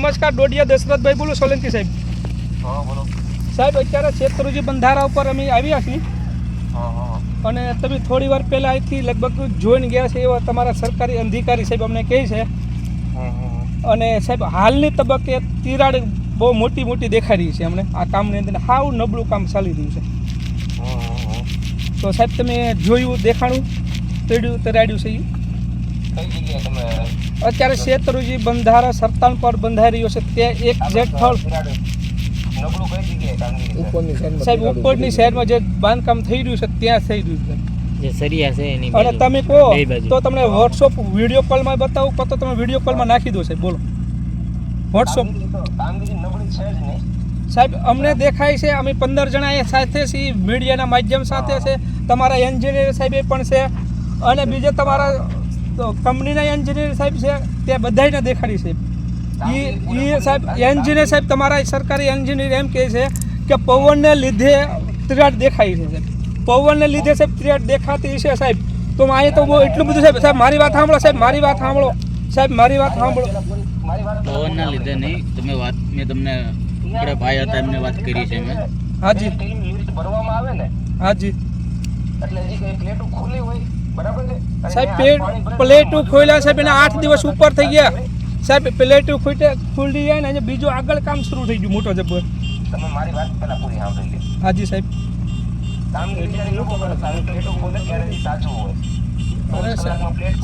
નમસ્કાર, ડોડિયા દશરથભાઈ બોલું, સોલંકી સાહેબ. હા બોલો સાહેબ, અત્યારે શેત્રુંજી બંધારા ઉપર અમે આવ્યા છીએ અને તમે થોડી વાર પહેલાં અહીંથી લગભગ જોઈને ગયા છે એવા તમારા સરકારી અધિકારી સાહેબ અમને કહે છે. અને સાહેબ હાલની તબક્કે તિરાડ બહુ મોટી મોટી દેખાઈ રહી છે અમને આ કામની અંદર. હાવ નબળું કામ ચાલી રહ્યું છે. તો સાહેબ તમે જોયું, દેખાણું, તરાડ્યું છે અત્યારે શેત્રુંજી બંધારા સરતાન પર બંધાઈ રહ્યો છે. ત્યાં એક જેઠળ સાહેબ ઉપરની સાઈડમાં જે બાંધકામ થઈ રહ્યું છે ત્યાં થઈ રહ્યું છે જે સરિયા છે એની અને તમે કહો તો તમને વોટ્સઅપ વિડીયો કોલમાં બતાવું કહો તો તમે વિડીયો કોલમાં નાખી દો સાહેબ. બોલો વોટ્સઅપ સાહેબ અમને દેખાય છે. અમે 15 જણા અહીંયા સાથે છીએ, મીડિયાના માધ્યમ સાથે છે, તમારા એન્જિનિયર સાહેબ પણ છે અને બીજા તમારા કંપનીના એન્જિનિયર સાહેબ છે, તે બધાને દેખાડી છે. એ સાહેબ એન્જિનિયર સાહેબ તમારા સરકારી એન્જિનિયર એમ કહે છે કે પવનને લીધે તિરાડ દેખાય છે સાહેબ. પવનને લીધે સાહેબ તિરાડ દેખાતી છે સાહેબ. તો અહીંયા તો બહુ એટલું બધું સાહેબ. સાહેબ મારી વાત સાંભળો સાહેબ, મારી વાત સાંભળો સાહેબ, મારી વાત સાંભળો. પવનના લીધે નહીં, તમે વાત મેં તમને આપણે ભાઈ હતા એમને વાત કરી છે મેં. હાજી ભરવામાં આવે ને હાજી એટલે હજી કઈ પ્લેટો ખુલ્લી હોય બરાબર છે સાહેબ. પ્લેટો ખોલ્યા સાહેબ એના 8 દિવસ ઉપર થઈ ગયા સાહેબ. પ્લેટો ખુલી જાય ને અને બીજું આગળ કામ શરૂ થઈ ગયું મોટો જબર. તમે મારી વાત પહેલા પૂરી સાંભળી લો. હાજી સાહેબ. કામગીરી લોકો કરે પ્લેટો ખોલે ત્યારે તાજું હોય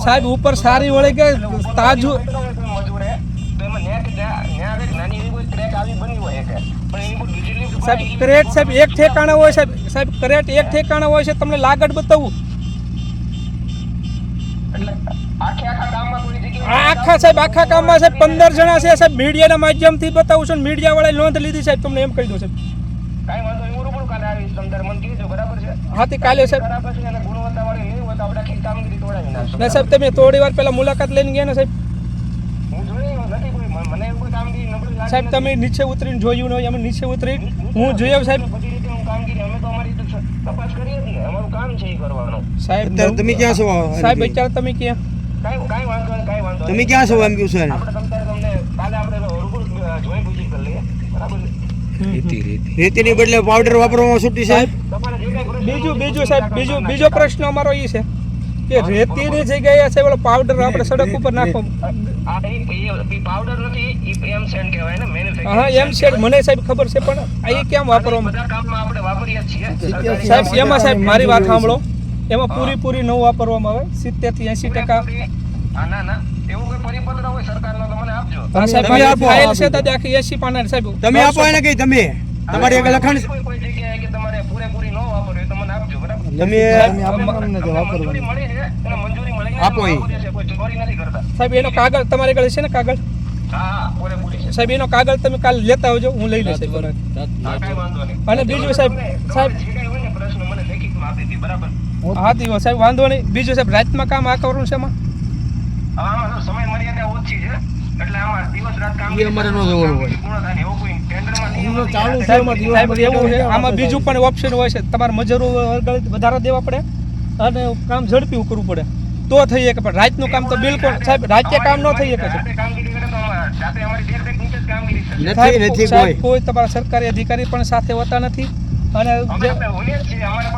સાહેબ ઉપર સારી વળે કે તાજું મજૂર હે તો એમાં નાની એવી કોઈ ક્રેક આવી બની હોય કે પણ એની કોઈ ડિટેલિંગ સાહેબ ક્રેટ સાહેબ એક ઠેકાણા હોય સાહેબ. સાહેબ ક્રેટ એક ઠેકાણા હોય છે. તમને લાગડ બતાવું એટલે આખા કામમાં કોઈ જગ્યાએ આખા સાહેબ આખા કામમાં સાહેબ 15 જણા છે સાહેબ. મીડિયાના માધ્યમથી બતાવું છું. મીડિયા વાળાએ નોંધ લીધી સાહેબ. તમને એમ કહી દો સાહેબ. કાંઈ વાંધો નહીં, હું રૂબરૂ કાલે આવીશ. તમને મને કીધું બરાબર છે. હાથી કાલે સાહેબ. બરાબર છે અને ગુણવત્તાવાળી નહીં હોય તો આપણે આખી કામગીરી તોડાવી નાખશું. ના સાહેબ તમે થોડી વાર પહેલા મુલાકાત લઈને ગયા ને સાહેબ. હું જોઈ નથી કોઈ મને એવું કોઈ કામગીરી નબળી લાગે સાહેબ તમે નીચે ઉતરીને જોયું નહીં, અમે નીચે ઉતરીને હું જોયા સાહેબ. બધી રીતે હું કામગીરી અમે તો અમારી તો તપાસ કરીએ છીએ. અમારું કામ છે એ કરવાનું. સાહેબ તમે ક્યાં છો? સાહેબ અત્યારે તમે ક્યાં? કાંઈ વાંધો નહીં, કાંઈ વાંધો તમે ક્યાં છો એમ કહ્યું સર? આપણે તમને કાલે આપણે રૂબરૂ જોઈ પૂછી કરી લઈએ બરાબર છે. રેતીની બદલે પાવડર વાપરવામાં છૂટી સાહેબ. તમારે જે કાંઈ બીજું સાહેબ બીજો પ્રશ્ન અમારો એ છે કે રેતીની જગ્યાએ છે ઓલો પાવડર આપણે સડક ઉપર નાખો. આ એ પાવડર નથી, એ એમ સેન્ડ કહેવાય ને મેન્યુફેક્ચર. હા એમ શેડ મને સાહેબ ખબર છે પણ આ કેમ વાપરવામાં બધા કામમાં આપણે વાપરીએ જ છીએ. સાહેબ એમાં સાહેબ મારી વાત સાંભળો, એમાં પૂરી ન વાપરવામાં આવે. 70 થી 80%. ના એવું કોઈ પરિપત્ર હોય સરકારનો તો મને આપજો. હા સાહેબ તમે મારી આપો. ફાઇલ છે તો આખી 80 પાના સાહેબ. તમે આપો એને કઈ તમે તમારી એક લખાણ કોઈ જગ્યાએ કે તમારે પૂરેપૂરી ન વાપરવી તો મને આપજો બરાબર. તમે મંજૂરી મળી છે અને મંજૂરી મળી છે આપો એ. કોઈ ચોરી નથી કરતા. સાહેબ એનો કાગળ તમારી આગળ છે ને કાગળ? હા પૂરેપૂરી છે. સાહેબ એનો કાગળ તમે કાલે લેતા આવજો, હું લઈ લઈશ સાહેબ. કાંઈ વાંધો નહીં. અને બીજું સાહેબ જે કાંઈ હોય ને પ્રશ્ન મને લેખિતમાં આપી દીધી બરાબર. હા દીવો સાહેબ વાંધો નહીં. બીજું સાહેબ રાતમાં કામ આ કરવાનું છે એમાં? આમાં તો સમય મર્યાદા ઓછી છે એટલે આમાં દિવસ રાત કામ અમારે ન જોવાનું હોય. પૂર્ણ થાય એવું કોઈ ટેન્ડરમાં નિયમ નથી. સાહેબ એવું છે આમાં બીજું પણ ઓપ્શન હોય છે. તમારે મજૂરો વધારે દેવા પડે અને કામ ઝડપી કરવું પડે તો થઈ શકે. પણ રાતનું કામ તો બિલકુલ સાહેબ રાતે કામ ન થઈ શકે. રાતે કામગીરી કરે તો રાતે અમારી દેખરેખ નીચે જ કામગીરી થશે. નથી સાહેબ કોઈ કોઈ તમારા સરકારી અધિકારી પણ સાથે હોતા નથી અને અમે હોઈએ જ છીએ. અમારે